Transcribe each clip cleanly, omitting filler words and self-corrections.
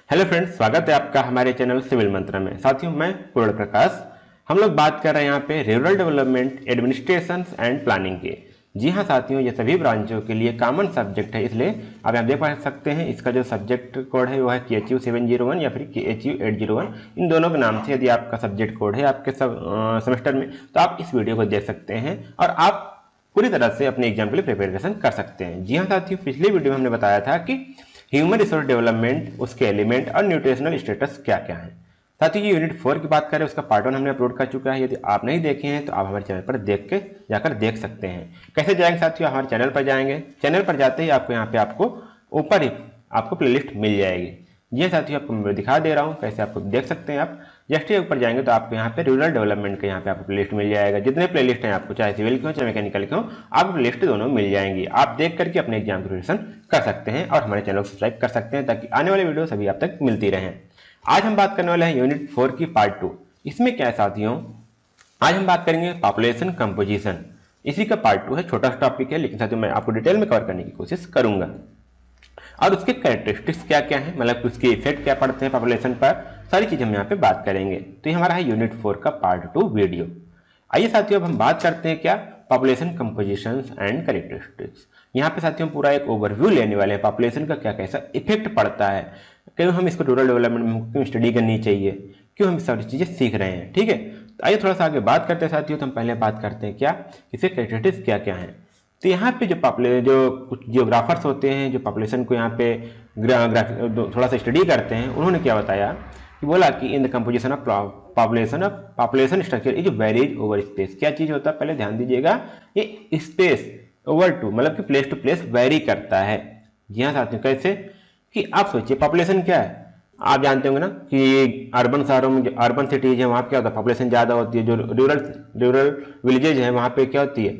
Hello friends, स्वागत है आपका हमारे चैनल सिविल मंत्रा में। साथियों, मैं पूर्ण प्रकाश। हम लोग बात कर रहे हैं यहाँ पे rural development administration and planning के। जी हाँ साथियों, ये सभी ब्रांचों के लिए कॉमन सब्जेक्ट है, इसलिए आप यहाँ देख पा सकते हैं इसका जो सब्जेक्ट कोड है वो है KHU 701 या फिर KHU 801। इन दोनों के नाम से यदि आपका सब्जेक्ट कोड है आपके सेमेस्टर में, तो आप इस वीडियो को देख सकते हैं और आप पूरी तरह से अपने एग्जाम के लिए प्रिपरेशन कर सकते हैं। जी हाँ साथियों, पिछली वीडियो में हमने बताया था कि ह्यूमन रिसोर्स डेवलपमेंट, उसके एलिमेंट और न्यूट्रिशनल स्टेटस क्या क्या है। साथियों, ये यूनिट 4 की बात करें, उसका पार्ट 1 हमने अपलोड कर चुका है। यदि आप नहीं देखे हैं तो आप हमारे चैनल पर जाकर देख सकते हैं। कैसे जाएंगे साथियों? हमारे चैनल पर जाएंगे। चैनल पर जाते ही आपको यहाँ पे ऊपर ही आपको प्लेलिस्ट मिल जाएगी। ये साथियों आपको मैं दिखा दे रहा हूँ कैसे आपको देख सकते हैं। आप जस्ट ही ऊपर जाएंगे तो आपको यहाँ पे रूरल डेवलपमेंट का यहाँ पे आपको प्लेलिस्ट मिल जाएगा। जितने प्लेलिस्ट हैं आपको, चाहे सिविल के हो चाहे मैकेनिकल के हो, आपको प्लेलिस्ट दोनों मिल जाएंगी। आप देख करके अपने एग्जाम की प्रिपरेशन कर सकते हैं और हमारे चैनल को सब्सक्राइब कर सकते हैं ताकि आने वाले वीडियो सभी आप तक मिलती रहें। आज हम बात करने वाले हैं यूनिट 4 की पार्ट 2। इसमें क्या है साथियों, आज हम बात करेंगे पॉपुलेशन कंपोजिशन। इसी का पार्ट 2 है, छोटा सा टॉपिक है, लेकिन साथियों मैं आपको डिटेल में कवर करने की कोशिश करूंगा। और उसके कैरेक्टरिस्टिक्स क्या क्या है, मतलब उसके इफेक्ट क्या पड़ते हैं पॉपुलेशन पर, सारी चीज हम यहाँ पे बात करेंगे। तो ये हमारा है यूनिट 4 का पार्ट 2 वीडियो। आइए साथियों, अब हम बात करते हैं क्या, पॉपुलेशन कंपोजिशन एंड कैरेक्टरिस्टिक्स। यहाँ पे साथियों पूरा एक ओवरव्यू लेने वाले हैं, पॉपुलेशन का क्या कैसा इफेक्ट पड़ता है, क्यों हम इसको रूरल डेवलपमेंट में क्यों स्टडी करनी चाहिए, क्यों हम सारी चीजें सीख रहे हैं। ठीक है, तो आइए थोड़ा सा आगे बात करते हैं साथियों। तो हम पहले बात करते हैं क्या, इसके कैरेक्टरिस्टिक्स क्या क्या है। तो यहाँ पे जो कुछ जियोग्राफर्स होते हैं जो पॉपुलेशन को यहाँ पे थोड़ा सा स्टडी करते हैं, उन्होंने क्या बताया कि बोला कि in the composition of population structure is varies over space. क्या चीज होता है, पहले ध्यान दीजिएगा, ये स्पेस ओवर टू मतलब कि प्लेस टू प्लेस वेरी करता है। जी हाँ साथियों, कैसे कि आप सोचिए पॉपुलेशन क्या है, आप जानते होंगे ना कि अर्बन शहरों में, जो अर्बन सिटीज है वहाँ पे क्या होता है, पॉपुलेशन ज़्यादा होती है। जो रूरल विलेजेज है वहाँ पे क्या होती है,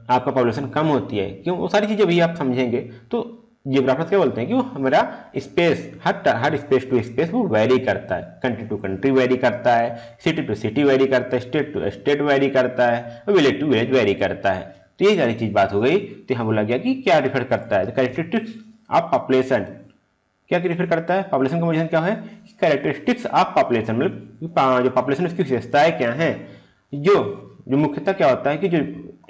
आपका पॉपुलेशन कम होती है। क्यों, वो सारी चीज़ें भी आप समझेंगे। तो जियोग्राफर्स क्या बोलते हैं कि वो हमारा स्पेस हर स्पेस टू स्पेस वो वेरी करता है, कंट्री टू कंट्री वेरी करता है, सिटी टू सिटी वेरी करता है, स्टेट टू स्टेट वेरी करता है, विलेज टू विलेज वेरी करता है। तो ये सारी चीज़ बात हो गई। तो यहाँ बोला गया कि क्या रिफर करता है, कैरेक्टरिस्टिक्स ऑफ पॉपुलेशन क्या रिफर करता है, पॉपुलेशन कंपोजिशन क्या है, कैरेक्टरिस्टिक्स ऑफ पॉपुलेशन मतलब जो पॉपुलेशन उसकी विशेषताएं क्या हैं। जो मुख्यतः क्या होता है कि जो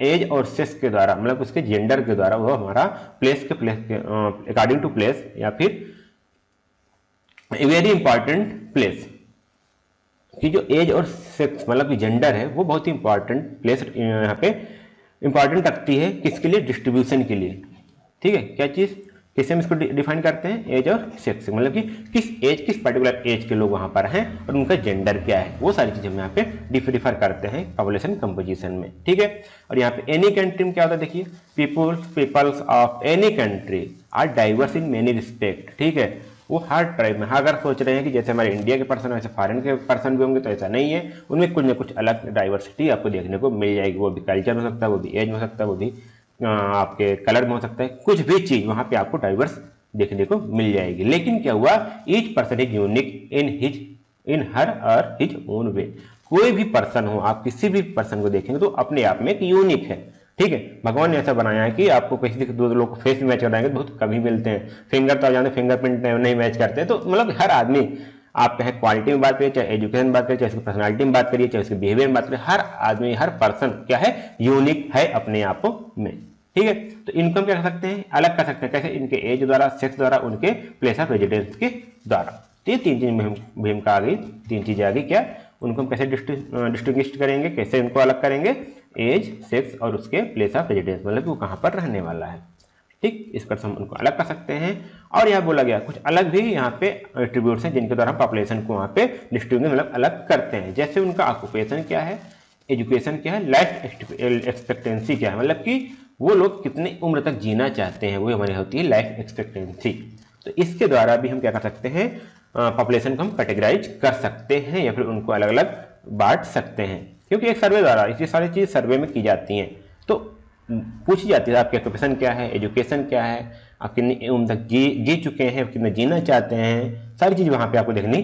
एज और सेक्स के द्वारा मतलब उसके जेंडर के द्वारा वो हमारा प्लेस के अकॉर्डिंग टू प्लेस या फिर वेरी इंपॉर्टेंट प्लेस की जो एज और सेक्स मतलब कि जेंडर है वो बहुत ही इंपॉर्टेंट प्लेस यहाँ पे इंपॉर्टेंट रखती है, किसके लिए, डिस्ट्रीब्यूशन के लिए। ठीक है, क्या चीज, कैसे हम इसको डिफाइन करते हैं, एज और सेक्स, मतलब कि किस पर्टिकुलर एज के लोग वहां पर हैं और उनका जेंडर क्या है, वो सारी चीजें हम यहाँ पे डिफर करते हैं पॉपुलेशन कंपोजिशन में। ठीक है, और यहाँ पे एनी कंट्री में क्या होता है, देखिए, peoples of any country are diverse in many respect. ठीक है, वो हर ट्राइब में, अगर सोच रहे हैं कि जैसे हमारे इंडिया के पर्सन वैसे फॉरेन के पर्सन भी होंगे, तो ऐसा नहीं है। उनमें कुछ ना कुछ अलग डाइवर्सिटी आपको देखने को मिल जाएगी। वो भी कल्चर हो सकता है, वो भी एज हो सकता है, वो भी आपके कलर में हो सकता है, कुछ भी चीज वहां पे आपको डाइवर्स देखने को मिल जाएगी। लेकिन क्या हुआ, each person is unique in her और हिज ओन वे। कोई भी पर्सन हो, आप किसी भी पर्सन को देखेंगे तो अपने आप में एक यूनिक है। ठीक है, भगवान ने ऐसा बनाया है कि आपको किसी दो लोग को फेस मैच कराएंगे तो बहुत कम ही मिलते हैं। फिंगर तो आप जानते, फिंगरप्रिंट नहीं मैच करते। तो मतलब हर आदमी, आप चाहे क्वालिटी में बात करिए, चाहे एजुकेशन बात करिए, चाहे उसकी पर्सनालिटी में बात करिए, चाहे उसके बिहेवियर में बात करिए, हर आदमी हर पर्सन क्या है, यूनिक है अपने आप में। ठीक है, तो इनको हम क्या कर सकते हैं, अलग कर सकते हैं। कैसे, इनके एज द्वारा, सेक्स द्वारा, उनके प्लेस ऑफ रेजिडेंस के द्वारा। तो ये तीन चीज मुहिम का आ गई, तीन चीजें आ गई। क्या, उनको हम कैसे डिस्टिंग्विश करेंगे, कैसे इनको अलग करेंगे, एज, सेक्स और उसके प्लेस ऑफ रेजिडेंस, मतलब कि वो कहाँ पर रहने वाला है। ठीक, इस पर हम उनको अलग कर सकते हैं। और यहाँ बोला गया कुछ अलग भी यहाँ पे एट्रीब्यूट्स हैं जिनके द्वारा हम पॉपुलेशन को वहाँ पे डिस्ट्रीब्यूट मतलब अलग करते हैं। जैसे उनका ऑक्यूपेशन क्या है, एजुकेशन क्या है, लाइफ एक्सपेक्टेंसी क्या है, मतलब कि वो लोग कितनी उम्र तक जीना चाहते हैं, वो हमारी होती है लाइफ एक्सपेक्टेंसी। तो इसके द्वारा भी हम क्या कर सकते हैं, पॉपुलेशन को हम कैटेगराइज कर सकते हैं या फिर उनको अलग अलग बांट सकते हैं। क्योंकि एक सर्वे द्वारा ये सारी चीज सर्वे में की जाती हैं, तो पूछी जाती है आपके ऑक्यूपेशन क्या है, एजुकेशन क्या है, आप कितनी उम्र तक जी चुके हैं, कितने जीना चाहते हैं, सारी चीज वहां पे आपको देखने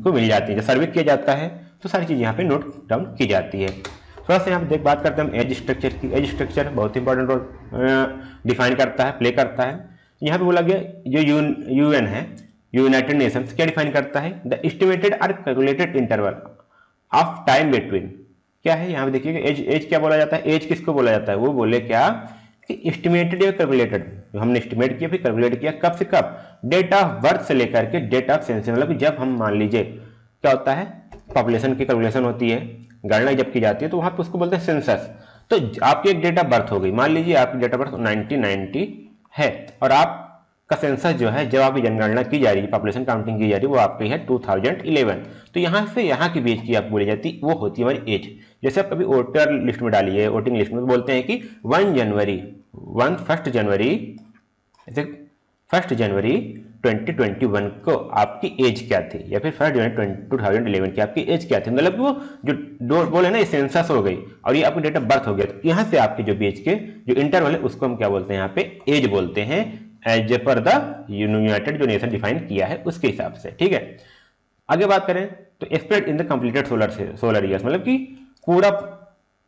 को मिल जाती है। जब सर्वे किया जाता है तो सारी चीज यहाँ पे नोट डाउन की जाती है। थोड़ा सा यहाँ पे बात करते हैं हम एज स्ट्रक्चर की। एज स्ट्रक्चर बहुत इंपॉर्टेंट रोल डिफाइन करता है, प्ले करता है। यहाँ पे बोला गया जो यूएन है, यूनाइटेड नेशंस क्या डिफाइन करता है, द एस्टिमेटेड और calculated interval of time between, क्या है यहाँ पे देखिएगा एज क्या बोला जाता है, एज किसको बोला जाता है, वो बोले क्या कि एस्टिमेटेड या कैलकुलेटेड, हमने एस्टिमेट किया फिर कैलकुलेट किया, कब से कब, डेट ऑफ बर्थ से लेकर के डेट ऑफ सेंसस, मतलब जब हम मान लीजिए क्या होता है पॉपुलेशन की कैलकुलेशन होती है, गणना जब की जाती है तो वहां पे उसको बोलते हैं सेंसस। तो आपकी एक डेट ऑफ बर्थ हो गई, मान लीजिए आपकी डेट ऑफ बर्थ 1990 है और आपका सेंसस जो है जब आपकी जनगणना की जा रही है, पॉपुलेशन काउंटिंग की जा रही है, वो आपकी है 2011। तो यहाँ से यहाँ की बीच की आप बोली जाती वो होती है हमारी एज। जैसे आप कभी वोटर लिस्ट में डालिए, वोटिंग लिस्ट में बोलते हैं कि 1 जनवरी 2021 को आपकी एज क्या थी, या फिर 1 जनवरी 2011 की आपकी एज क्या थी, मतलब वो जो बोले ना ये सेंसस हो गई और ये आपकी डेट ऑफ बर्थ हो गया। तो यहाँ से आपकी जो बीच के जो इंटरवल है उसको हम क्या बोलते हैं, यहाँ पे एज बोलते हैं, एज पर द यूनाइटेड जो नेशन डिफाइन किया है उसके हिसाब से। ठीक है, आगे बात करें तो एक्सप्रेड in the completed solar years, मतलब कि पूरा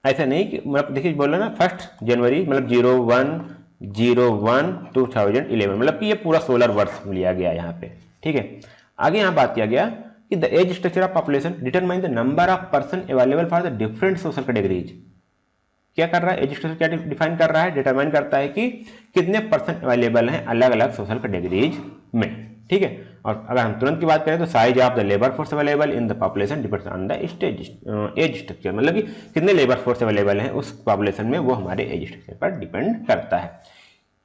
ऐसा नहीं कि मतलब देखिए बोला ना 1 जनवरी मतलब 01/01/2011, मतलब कि ये पूरा सोलर वर्ष लिया गया यहाँ पे। ठीक है, आगे यहाँ बात किया गया कि the age structure of population determine the number of person available for the different social categories. क्या कर रहा है एज स्ट्रक्चर, क्या डिफाइन कर रहा है, डिटरमाइन करता है कि कितने पर्सन अवेलेबल हैं अलग अलग सोशल कैटेगरीज में। ठीक है, और अगर हम तुरंत की बात करें तो size of the labour force available in the population depends on the age structure, मतलब कि कितने लेबर फोर्स अवेलेबल हैं उस पॉपुलेशन में वो हमारे एज स्ट्रक्चर पर डिपेंड करता है।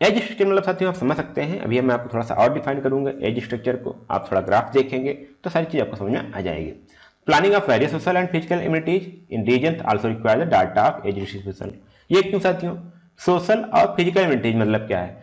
एज स्ट्रक्चर मतलब साथियों आप समझ सकते हैं, अभी मैं आपको थोड़ा सा और डिफाइन करूंगा एज स्ट्रक्चर को, आप थोड़ा ग्राफ देखेंगे तो सारी चीज आपको समझ में आ जाएगी। Planning of various social and physical immunities in region also require the data of age distribution. ये क्यों साथियों, सोशल और फिजिकल इम्यूनिटीज मतलब क्या है,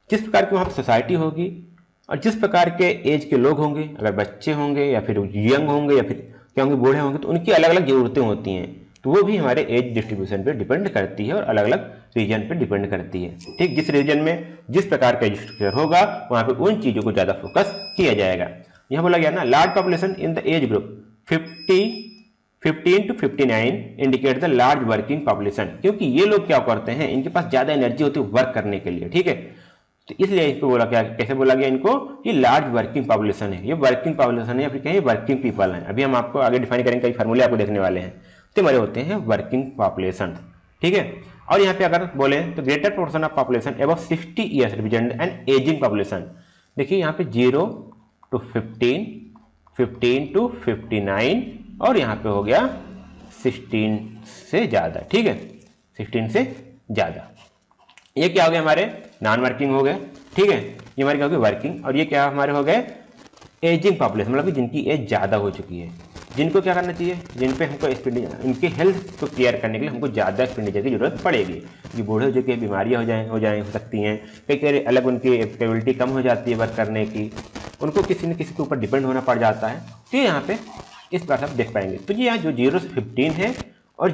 जिस प्रकार की वहां पर सोसाइटी होगी और जिस प्रकार के एज के लोग होंगे, अगर बच्चे होंगे या फिर यंग होंगे या फिर क्या होंगे बूढ़े होंगे, तो उनकी अलग अलग जरूरतें होती हैं, तो वो भी हमारे एज डिस्ट्रीब्यूशन पे डिपेंड करती है और अलग अलग रीजन पे डिपेंड करती है। ठीक, जिस रीजन में जिस प्रकार का एज स्ट्रक्चर होगा वहां पे उन चीजों को ज्यादा फोकस किया जाएगा। यहाँ बोला गया ना large population in the age group 15 to 59 indicate the large working population, क्योंकि ये लोग क्या करते हैं, इनके पास ज्यादा एनर्जी होती है वर्क करने के लिए। ठीक है, तो इसलिए इसको बोला क्या, कैसे बोला गया इनको, ये लार्ज वर्किंग पॉपुलेशन है, ये वर्किंग पॉपुलेशन है या फिर कहीं वर्किंग पीपल है। अभी हम आपको आगे डिफाइन करेंगे, कई फार्मूले आपको देखने वाले हैं, तो हमारे होते हैं वर्किंग पॉपुलेशन। ठीक है, और यहाँ पे अगर बोले तो greater proportion of population above 60 years represent N ageing population. देखिए यहाँ पे 0 to 15, 15 to 59 और यहाँ पे हो गया 16 से ज्यादा। ठीक है, 16 से ज्यादा, ये क्या हो गया हमारे नॉन वर्किंग हो गए। ठीक है, ये हमारे क्या हो गए वर्किंग, और ये क्या हमारे हो गए एजिंग पॉपुलेशन, मतलब कि जिनकी एज ज्यादा हो चुकी है, जिनको क्या करना चाहिए, जिन पे हमको एक्सपेंडिचर, इनके हेल्थ को केयर करने के लिए हमको ज़्यादा एक्सपेंडिचर की जरूरत पड़ेगी, क्योंकि बूढ़े हो चुके बीमारियाँ हो सकती हैं, कई अलग उनकी कैपेबिलिटी कम हो जाती है वर्क करने की, उनको किसी न किसी के ऊपर डिपेंड होना पड़ जाता है। तो यहाँ पे इस प्रकार से आप देख पाएंगे। तो ये यहाँ जो 0 से 15 है और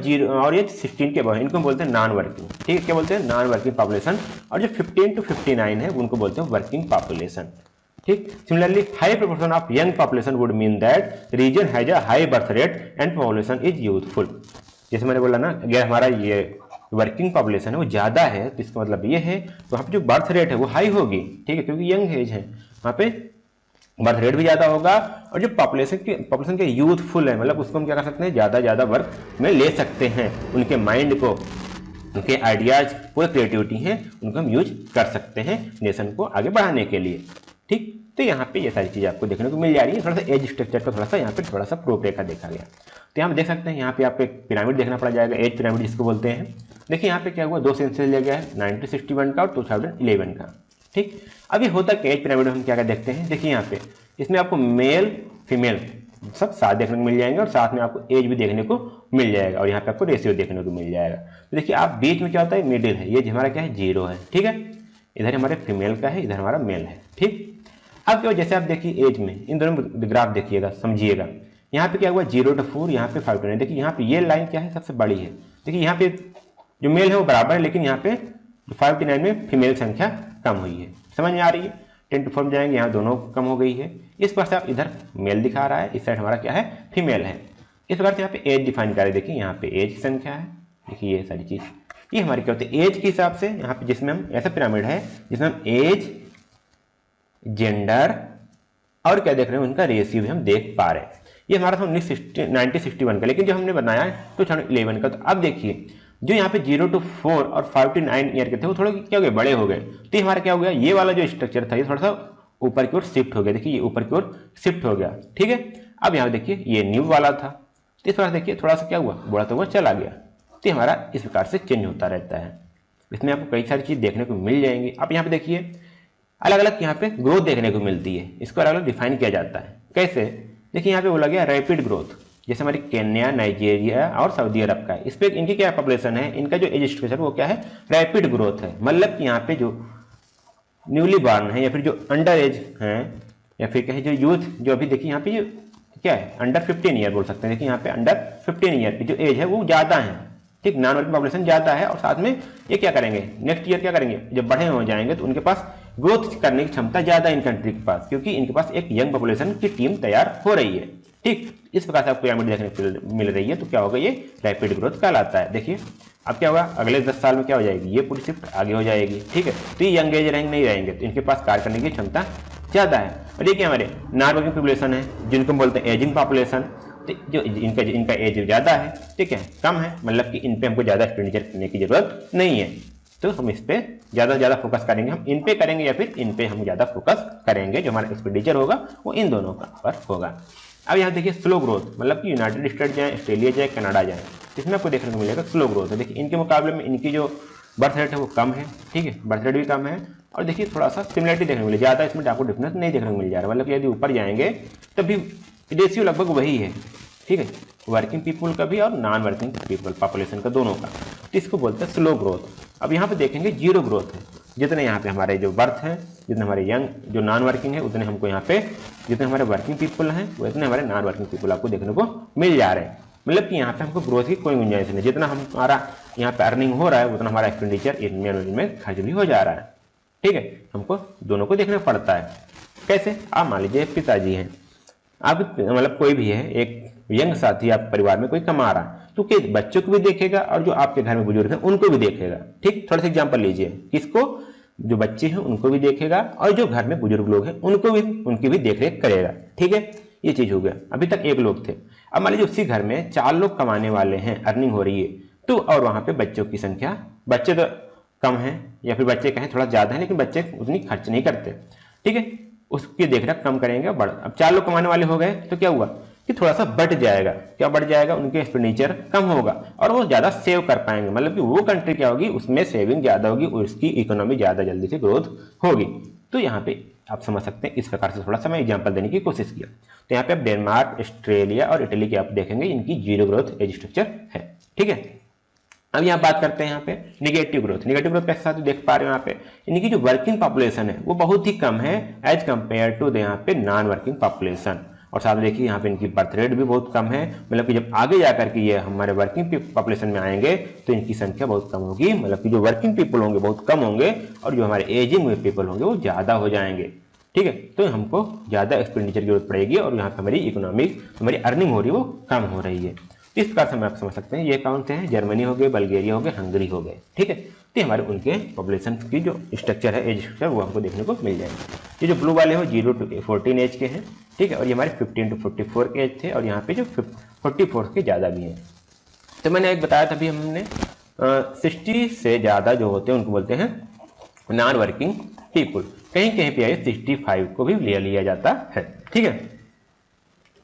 ये 16 के बाद इनको हम बोलते हैं नॉन वर्किंग। ठीक है, क्या बोलते हैं नॉन वर्किंग पॉपुलेशन, और जो 15 to 59 है उनको बोलते हैं वर्किंग पॉपुलेशन। ठीक, similarly high proportion of young population would mean that region has a high birth rate and population is youthful. जैसे मैंने बोला ना, अगर हमारा ये वर्किंग पॉपुलेशन है वो ज्यादा है तो इसका मतलब ये है तो वहाँ पे जो बर्थ रेट है वो हाई होगी। ठीक है, क्योंकि यंग एज है, वहाँ पे बर्थ रेट भी ज्यादा होगा, और जो पॉपुलेशन के यूथफुल है, मतलब उसको हम क्या कर सकते हैं, ज्यादा वर्क में ले सकते हैं, उनके माइंड को, उनके आइडियाज, पूरे क्रिएटिविटी हैं, उनको हम यूज कर सकते हैं नेशन को आगे बढ़ाने के लिए। ठीक, तो यहाँ पे ये सारी चीजें आपको देखने को मिल जा रही है। थोड़ा सा एज स्ट्रक्चर का थोड़ा सा यहाँ पे थोड़ा सा रूपरेखा देखा गया। तो यहाँ पे देख सकते हैं, यहाँ पे आपको एक पिरामिड देखना पड़ जाएगा, एज पिरामिड जिसको बोलते हैं। देखिए यहाँ पे क्या हुआ, 2 सेंसस लिया गया है, 1961 का और 2011 का। ठीक, अभी होता है एज पिरामिड में हम क्या क्या देखते हैं, देखिए यहाँ पे इसमें आपको मेल फीमेल सब साथ देखने को मिल जाएंगे और साथ में आपको एज भी देखने को मिल जाएगा, और यहाँ पे आपको रेशियो देखने को मिल जाएगा। तो देखिए आप बीच में क्या होता है, मिडिल है, ये हमारा क्या है 0 है। ठीक है, इधर हमारे फीमेल का है, इधर हमारा मेल है। ठीक, अब क्या जैसे आप देखिए एज में इन दोनों ग्राफ देखिएगा, समझिएगा, यहाँ पे क्या हुआ 0 to 4, यहाँ पे 5 to 9। देखिए यहाँ पे ये लाइन क्या है, सबसे बड़ी है। देखिए यहाँ पे जो मेल है वो बराबर है, लेकिन यहाँ पे 5 to 9 में फीमेल संख्या कम हुई है। समझ में आ रही है, 10 to 4 में जाएंगे, यहाँ दोनों कम हो गई है। इस पर से आप इधर मेल दिखा रहा है, इस साइड हमारा क्या है फीमेल है। इस प्रकार से यहाँ पे एज डिफाइन कर रहे, देखिए यहाँ पे एज की संख्या है, देखिए ये सारी चीज ये हमारी क्या होती है एज के हिसाब से। यहाँ पे जिसमें हम ऐसा पिरामिड है जिसमें हम एज, जेंडर, और क्या देख रहे हैं, उनका रेशियो भी हम देख पा रहे हैं। ये हमारा था 1961 का, लेकिन जो हमने बनाया है 2011 का। तो अब देखिए जो यहाँ पे 0 to 4 और 5 to 9 ईयर के थे वो थोड़े क्या हो गए, बड़े हो गए। तो ये हमारा क्या हो गया, ये वाला जो स्ट्रक्चर था ये थोड़ा सा ऊपर की ओर शिफ्ट हो गया। देखिए ये ऊपर की ओर शिफ्ट हो गया, ठीक है। अब यहाँ देखिए ये न्यू वाला था, तो इस बार देखिए थोड़ा सा क्या हुआ, बढ़ता हुआ चला गया। तो हमारा इस प्रकार से चेंज होता रहता है। इसमें आपको कई सारी चीज़ देखने को मिल जाएंगी। आप यहाँ पे देखिए अलग अलग यहाँ पे ग्रोथ देखने को मिलती है, इसको अलग अलग डिफाइन किया जाता है। कैसे, देखिए यहाँ पे बोला गया रैपिड ग्रोथ, जैसे हमारी केन्या, नाइजीरिया और सऊदी अरब का है। इस पर इनकी क्या पॉपुलेशन है, इनका जो एज स्ट्रक्चर वो क्या है, रैपिड ग्रोथ है। मतलब कि यहाँ पे जो न्यूली बॉर्न है या फिर जो अंडर एज हैं या फिर कहे जो यूथ, जो अभी देखिए यहाँ पे जो क्या है अंडर 15 ईयर बोल सकते हैं। देखिए यहाँ पे अंडर 15 ईयर की जो एज है वो ज़्यादा है, ठीक, नॉन वर्किंग पॉपुलेशन ज़्यादा है। और साथ में ये क्या करेंगे, नेक्स्ट ईयर क्या करेंगे, जब बड़े हो जाएंगे तो उनके पास ग्रोथ करने की क्षमता ज़्यादा इन कंट्री के पास, क्योंकि इनके पास एक यंग पॉपुलेशन की टीम तैयार हो रही है, ठीक। इस प्रकार से आपको पिरामिड देखने को मिल रही है। तो क्या होगा, ये रैपिड ग्रोथ कहलाता है। देखिए अब क्या होगा, अगले 10 साल में क्या हो जाएगी, ये पूरी शिफ्ट आगे हो जाएगी, ठीक है। तो ये यंग एज रहेंगे नहीं रहेंगे, तो इनके पास कार्य करने की क्षमता ज़्यादा है। और ये क्या हमारे नॉन वर्किंग पॉपुलेशन है, जिनको बोलते हैं एजिंग पॉपुलेशन। जो इनका एज ज़्यादा है, ठीक है, कम है, मतलब कि इन पे हमको ज़्यादा एक्सपेंडिचर करने की जरूरत नहीं है। तो हम इस पे ज़्यादा से ज़्यादा फोकस करेंगे, हम इन पे करेंगे या फिर इन पे हम ज़्यादा फोकस करेंगे। जो हमारा एक्सपेंडिचर होगा वो इन दोनों का पर होगा। अब यहाँ देखिए स्लो ग्रोथ, मतलब कि यूनाइटेड स्टेट जाए, ऑस्ट्रेलिया जाए, कनाडा जाए, इसमें आपको देखने को मिलेगा स्लो ग्रोथ है। देखिए इनके मुकाबले में इनकी जो बर्थ रेट है वो कम है, ठीक है, बर्थ रेट भी कम है। और देखिए थोड़ा सा सिमिलरिटी देखने को मिले, ज़्यादा इसमें आपको डिफरेंस नहीं देखने को मिल जा रहा है। मतलब यदि ऊपर जाएंगे तब भी रेशियो लगभग वही है, ठीक है, वर्किंग पीपल का भी और नॉन वर्किंग पीपल पॉपुलेशन का दोनों का। तो इसको बोलते हैं स्लो ग्रोथ। अब यहाँ पे देखेंगे जीरो ग्रोथ है, जितने यहाँ पे हमारे जो बर्थ हैं, जितने हमारे यंग जो नॉन वर्किंग है उतने हमको यहाँ पे, जितने हमारे वर्किंग पीपल हैं वो इतने हमारे नॉन वर्किंग पीपल आपको देखने को मिल जा रहे हैं। मतलब कि यहाँ पे हमको ग्रोथ की कोई गुंजाइश नहीं, जितना हमारा यहाँ पे अर्निंग हो रहा है उतना हमारा एक्सपेंडिचर इनमें खर्च भी हो जा रहा है, ठीक है। हमको दोनों को देखना पड़ता है। कैसे, आप मान लीजिए पिताजी हैं, आप मतलब कोई भी है, एक यंग साथी आप परिवार में कोई कमा रहा है, तो कि बच्चों को भी देखेगा और जो आपके घर में बुजुर्ग हैं उनको भी देखेगा, ठीक। थोड़ा सा एग्जांपल लीजिए, किसको, जो बच्चे हैं उनको भी देखेगा और जो घर में बुजुर्ग लोग हैं उनको भी, उनकी भी देखरेख करेगा, ठीक है। ये चीज हो गया। अभी तक एक लोग थे, अब मान लीजिए उसी घर में 4 लोग कमाने वाले हैं, अर्निंग हो रही है, तो और वहां पे बच्चों की संख्या, बच्चे तो कम है या फिर बच्चे कहें थोड़ा ज्यादा है, लेकिन बच्चे उतनी खर्च नहीं करते, ठीक है, उसकी देखरेख कम करेंगे। बढ़ अब 4 लोग कमाने वाले हो गए तो क्या हुआ कि थोड़ा सा बढ़ जाएगा, क्या बढ़ जाएगा, उनके एक्सपेंडिचर कम होगा और वो ज्यादा सेव कर पाएंगे। मतलब कि वो कंट्री क्या होगी, उसमें सेविंग ज्यादा होगी, उसकी इकोनॉमी ज्यादा जल्दी से ग्रोथ होगी। तो यहाँ पे आप समझ सकते हैं, इस प्रकार से थोड़ा सा मैं एग्जांपल देने की कोशिश किया। तो यहाँ पे आप डेनमार्क, ऑस्ट्रेलिया और इटली के आप देखेंगे, इनकी जीरो ग्रोथ एज स्ट्रक्चर है, ठीक है। अब यहाँ बात करते हैं यहाँ पे निगेटिव ग्रोथ। निगेटिव ग्रोथ के साथ देख पा रहे हो यहाँ पे इनकी जो वर्किंग पॉपुलेशन है वो बहुत ही कम है एज कंपेयर टू यहाँ पे नॉन वर्किंग पॉपुलेशन। और साथ में देखिए यहाँ पे इनकी बर्थ रेट भी बहुत कम है, मतलब कि जब आगे जाकर के ये हमारे वर्किंग पॉपुलेशन में आएंगे तो इनकी संख्या बहुत कम होगी। मतलब कि जो वर्किंग पीपल होंगे बहुत कम होंगे और जो हमारे एजिंग हुए पीपल होंगे वो ज़्यादा हो जाएंगे, ठीक है। तो हमको ज़्यादा एक्सपेंडिचर की जरूरत पड़ेगी और यहाँ पे हमारी इकोनॉमिक, हमारी अर्निंग हो रही है वो कम हो रही है। इस प्रकार से हम आप समझ सकते हैं ये कौन से हैं, जर्मनी हो गए, बल्गेरिया हो गए, हंगरी हो गए, ठीक है। तो हमारे उनके पॉपुलेशन की जो स्ट्रक्चर है, एज स्ट्रक्चर, वो हमको देखने को मिल जाएंगे। ये जो ब्लू वाले हो 0 to 14 एज के हैं, ठीक है, और ये हमारे 15 to 44 के एज थे और यहाँ पे जो 44 के ज़्यादा भी हैं। तो मैंने एक बताया था भी हमने 60 से ज़्यादा जो होते हैं उनको बोलते हैं नॉन वर्किंग पीपल। कहीं कहीं पे 65 को भी ले लिया जाता है, ठीक है।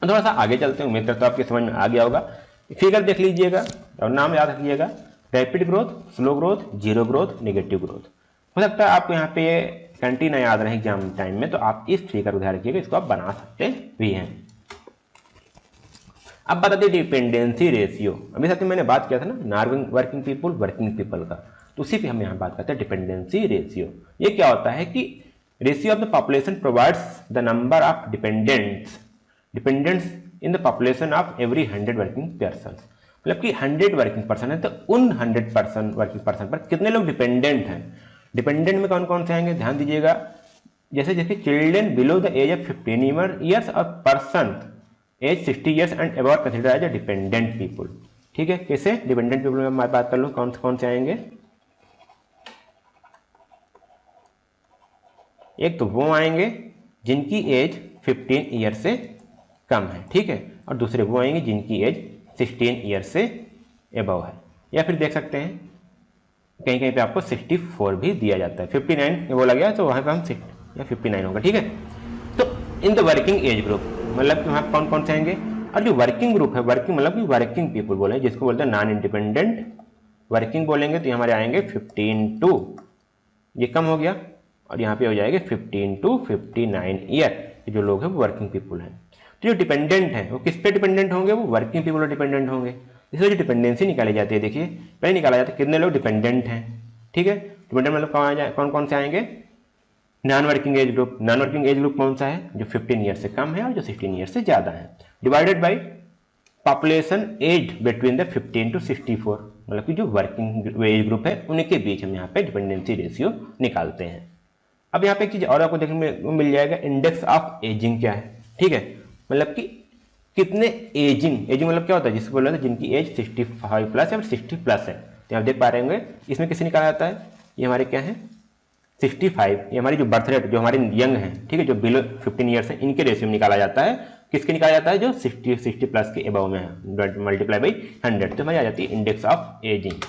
थोड़ा सा आगे चलते हैं, उम्मीद करता हूँ आपके समझ में आ गया होगा। फिगर देख लीजिएगा और नाम याद रखिएगा, rapid growth, slow growth, zero growth, negative growth. हो सकता है आपको यहाँ पे ये कंटी ना याद रहे एग्जाम टाइम में, तो आप इस फिगर को ध्यान रखिएगा, इसको आप बना सकते भी हैं। अब बताते हैं डिपेंडेंसी रेशियो। अभी साथ में मैंने बात किया था ना non working people, working people का, तो उसी पे हम यहाँ बात करते हैं डिपेंडेंसी रेशियो। ये क्या होता है कि ratio of the population provides the number of dependents in the population of every 100 working person. मतलब कि 100 वर्किंग पर्सन है तो उन 100 वर्किंग पर्सन पर कितने लोग डिपेंडेंट हैं। डिपेंडेंट में कौन कौन से आएंगे, ध्यान दीजिएगा। जैसे children below the age of 15 years और person age 60 years and above consider as a dependent people, ठीक है। कैसे डिपेंडेंट पीपल में मैं बात कर लूँ कौन से आएंगे। एक तो वो आएंगे जिनकी एज 15 ईयर से कम है, ठीक है। और दूसरे वो आएंगे जिनकी एज 16 ईयर से एबव है। या फिर देख सकते हैं कहीं कहीं पे आपको 64 भी दिया जाता है, 59 बोला गया तो वहाँ पे हम 59 होगा, ठीक है। तो in the working age group मतलब कि वहाँ कौन कौन से आएंगे, और जो वर्किंग ग्रुप है, वर्किंग मतलब कि वर्किंग पीपल बोले, जिसको बोलते हैं नॉन इंडिपेंडेंट वर्किंग बोलेंगे, तो हमारे आएंगे 15 टू, ये कम हो गया, और यहाँ पे हो जाएगा 15 टू 59 ईयर, जो लोग हैं वो वर्किंग पीपल हैं। तो जो डिपेंडेंट है वो किस पे डिपेंडेंट होंगे, वो वर्किंग पीपल पर डिपेंडेंट होंगे। इसलिए जो डिपेंडेंसी निकाली जाती है, देखिए पहले निकाला जाता है कितने लोग डिपेंडेंट हैं, ठीक है। डिपेंडेंट मतलब कौन कौन से आएंगे, non working age group. Non working age group कौन सा है, जो 15 ईयर से कम है और जो 16 ईयर से ज़्यादा है, divided by population age between the 15 to 64, मतलब कि जो वर्किंग एज ग्रुप है उनके बीच हम यहाँ पे डिपेंडेंसी रेशियो निकालते हैं। अब यहाँ पे एक चीज़ और आपको देखने में मिल जाएगा, इंडेक्स ऑफ एजिंग क्या है, ठीक है। मतलब कि कितने एजिंग मतलब क्या होता है, जिसको बोल रहे थे जिनकी एज 65 प्लस या 60 प्लस है। तो आप देख पा रहे होंगे इसमें किसे निकाला जाता है, ये हमारे क्या है 65, ये हमारी जो बर्थ रेट जो हमारे यंग हैं, ठीक है, जो बिलो 15 ईयर्स है, इनके रेशियो में निकाला जाता है। किसके निकाला जाता है, जो 60 प्लस के एबव में है, मल्टीप्लाई बाई 100, तो हमारी आ जाती है इंडेक्स ऑफ एजिंग।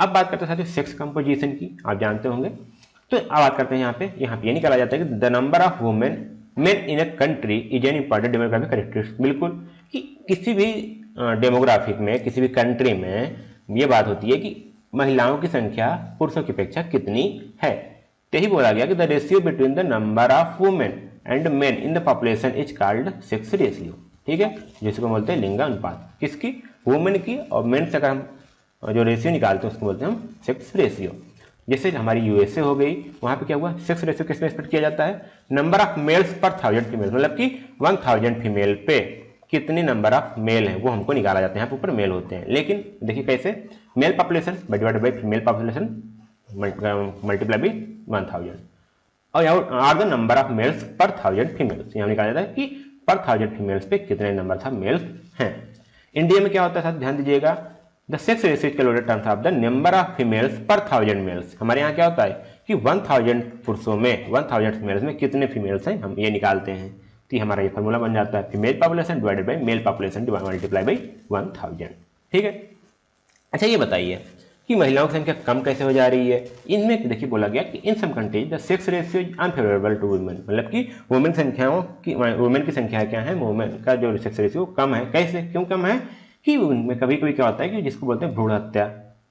अब बात करते हैं साथियों सेक्स कंपोजिशन की, आप जानते होंगे। तो अब बात करते हैं यहाँ पे ये निकाला जाता है कि the number of women main in a country is an important demographic characteristic. बिल्कुल, कि किसी भी डेमोग्राफिक में, किसी भी कंट्री में ये बात होती है कि महिलाओं की संख्या पुरुषों की अपेक्षा कितनी है। यही बोला गया कि the ratio between the number of women and main in the population is called sex ratio, ठीक है, जिसको बोलते हैं लिंगानुपात। किसकी, वुमेन की, और मेन से अगर हम जो रेशियो निकालते हैं उसको बोलते हैं हम सेक्स रेशियो। जैसे हमारी यूएसए हो गई, वहाँ पे क्या हुआ, सेक्स रेशियो किस में एक्सपेक्ट किया जाता है, नंबर ऑफ मेल्स पर 1000 फीमेल, मतलब कि 1000 फीमेल पे कितने नंबर ऑफ मेल है वो हमको निकाला जाता है। यहाँ पे ऊपर मेल होते हैं, लेकिन देखिए कैसे, male population divided by female population multiply by 1000, और यहाँ are the number of males पर 1000 फीमेल्स, यहाँ निकाला जाता है कि पर 1000 फीमेल्स पे कितने नंबर ऑफ मेल्स हैं। इंडिया में क्या होता है, ध्यान दीजिएगा, the sex ratio is calculated terms of the number of females पर 1000 मेल्स। हमारे यहाँ क्या होता है कि 1000 पुरुषों में 1000 फीमेल्स में कितने फीमेल्स हैं हम ये निकालते हैं। तो हमारा ये फॉर्मूला बन जाता है female population divided by mail population multiply by 1000, ठीक है। अच्छा ये बताइए कि महिलाओं की संख्या कम कैसे हो जा रही है। इनमें देखिए बोला गया कि in some countries the sex ratio is unfavourable to women, मतलब कि वुमेन की संख्या क्या है, वुमेन का जो सेक्स रेशियो कम है। कैसे, क्यों कम है, कि उनमें कभी कभी क्या होता है कि जिसको बोलते हैं भ्रूण हत्या,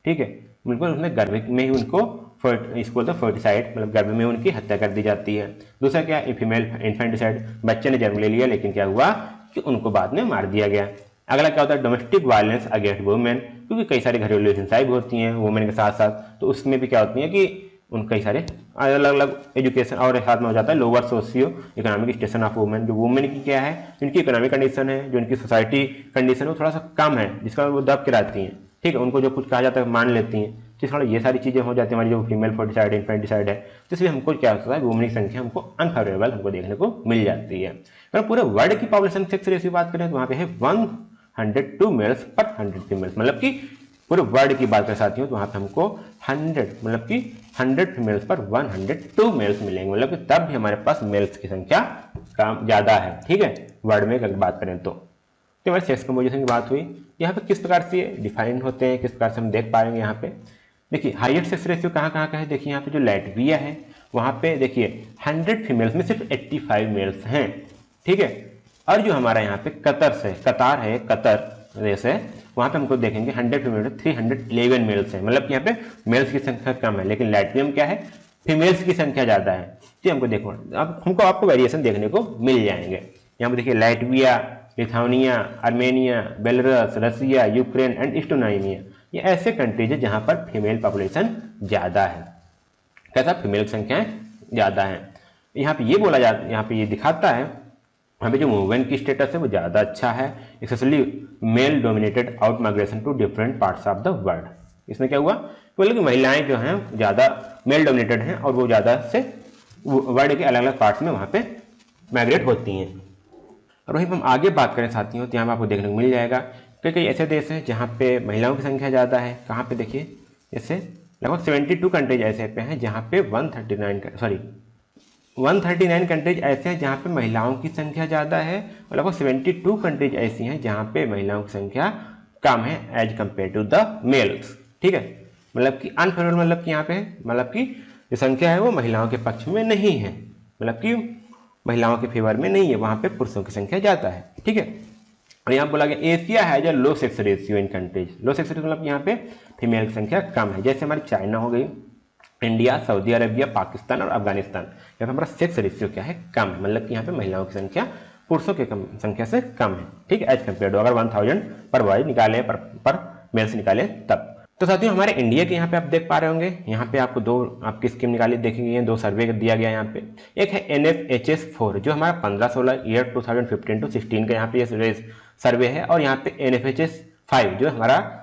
ठीक है, बिल्कुल उसमें गर्भ में ही उनको इसको बोलते हैं फर्टिसाइड, मतलब गर्भ में उनकी हत्या कर दी जाती है। दूसरा क्या है, फीमेल इन्फेंटिसाइड, बच्चे ने जन्म ले लिया लेकिन क्या हुआ कि उनको बाद में मार दिया गया। अगला क्या होता है, डोमेस्टिक वायलेंस अगेंस्ट वुमेन, क्योंकि कई सारी घरेलू हिंसाएं भी होती हैं वुमेन के साथ साथ, तो उसमें भी क्या होती है कि उन कई सारे अलग अलग एजुकेशन और साथ में हो जाता है lower socio economic station of women. जो वुमेन की क्या है, जिनकी इकोनॉमिक कंडीशन है, जो उनकी सोसाइटी कंडीशन है वो थोड़ा सा कम है, जिसका वो दब के रहती हैं, ठीक है, उनको जो कुछ कहा जाता है मान लेती हैं, तो थोड़ा ये सारी चीज़ें हो जाती हैं। हमारी जो फीमेल फर्टिसाइड इन्फेंटिसाइड है, तो इसलिए हमको क्या होता है, वुमेन की संख्या हमको अनफेवरेबल हमको देखने को मिल जाती है। अगर पूरे वर्ल्ड की पॉपुलेशन सेक्स रेशियो बात करें तो वहाँ पे है 102 मेल्स पर 100 फीमेल्स, मतलब कि पूरे वर्ल्ड की बात करें साथियों तो वहाँ पे हमको 100 मतलब कि 100 फीमेल्स पर 102 मेल्स मिलेंगे, मतलब कि तब भी हमारे पास मेल्स की संख्या कम ज़्यादा है, ठीक है, वर्ल्ड में अगर बात करें तो हमारे सेक्स कंपोजिशन की बात हुई। यहाँ पे किस प्रकार से डिफाइन होते हैं, किस प्रकार से हम देख पाएंगे। यहाँ पे देखिए हाईएस्ट सेक्स रेशियो कहाँ कहाँ का है, देखिए यहाँ पे जो लैटविया है वहाँ पे देखिए 100 फीमेल्स में सिर्फ 85 मेल्स हैं, ठीक है। और जो हमारा यहाँ पे कतार है कतर देश है, वहाँ पे हमको देखेंगे 100 फीमेल 311 मेल्स है, मतलब कि यहाँ पे मेल्स की संख्या कम है, लेकिन लैटविया में क्या है, फीमेल्स की संख्या ज़्यादा है। तो हमको देखो अब हमको आपको वेरिएशन देखने को मिल जाएंगे। यहाँ पे देखिए Latvia, Lithuania, Armenia, Belarus, Russia, Ukraine and Estonia, ये ऐसे कंट्रीज है जहाँ पर फीमेल पॉपुलेशन ज़्यादा है। कैसा, फीमेल की संख्याएँ ज़्यादा है। यहाँ पे ये बोला जाता, यहाँ पे ये दिखाता है यहाँ पे जो वुमेन की स्टेटस है वो ज़्यादा अच्छा है, especially male dominated out migration to different parts of the world. इसमें क्या हुआ, बोले कि महिलाएं जो हैं ज़्यादा मेल डोमिनेटेड हैं और वो ज़्यादा से वर्ल्ड के अलग अलग पार्ट्स में वहाँ पे माइग्रेट होती हैं। और वहीं हम आगे बात करें साथियों तो यहाँ पर आपको देखने को मिल जाएगा कई कई ऐसे देश हैं जहाँ पे महिलाओं की संख्या ज़्यादा है। कहाँ पे देखिए, जैसे लगभग 72 कंट्रीज ऐसे पे हैं जहाँ पे 139 139 कंट्रीज ऐसे हैं जहाँ पे महिलाओं की संख्या ज़्यादा है और लगभग 72 कंट्रीज ऐसी हैं जहाँ पे महिलाओं की संख्या कम है as compare to the males. ठीक है, मतलब कि अनफेवरेबल, मतलब कि यहाँ पे मतलब कि जो संख्या है वो महिलाओं के पक्ष में नहीं है, मतलब कि महिलाओं के फेवर में नहीं है, वहाँ पे पुरुषों की संख्या ज़्यादा है। ठीक है, और यहाँ बोला गया Asia has a low sex ratio in countries. Low sex ratio मतलब यहाँ पे फीमेल की संख्या कम है, जैसे हमारी चाइना हो गई, इंडिया, सऊदी अरबिया, पाकिस्तान और अफगानिस्तान, यहाँ पे हमारा सेक्स रेशियो क्या है, कम, मतलब कि यहाँ पे महिलाओं की संख्या पुरुषों की संख्या से कम है। ठीक है, एज कम्पेयर टू अगर 1000 पर बॉयज निकाले पर मेल्स निकाले तब। तो साथियों हमारे इंडिया के यहाँ पे आप देख पा रहे होंगे, यहाँ पे आपको दो आपकी स्कीम निकाली देखेंगे, दो सर्वे दिया गया यहाँ पे। एक है NFHS4 जो हमारा 15-16 ईयर 2015 to 16 का यहाँ पे ये सर्वे है, और यहाँ पे NFHS5 जो हमारा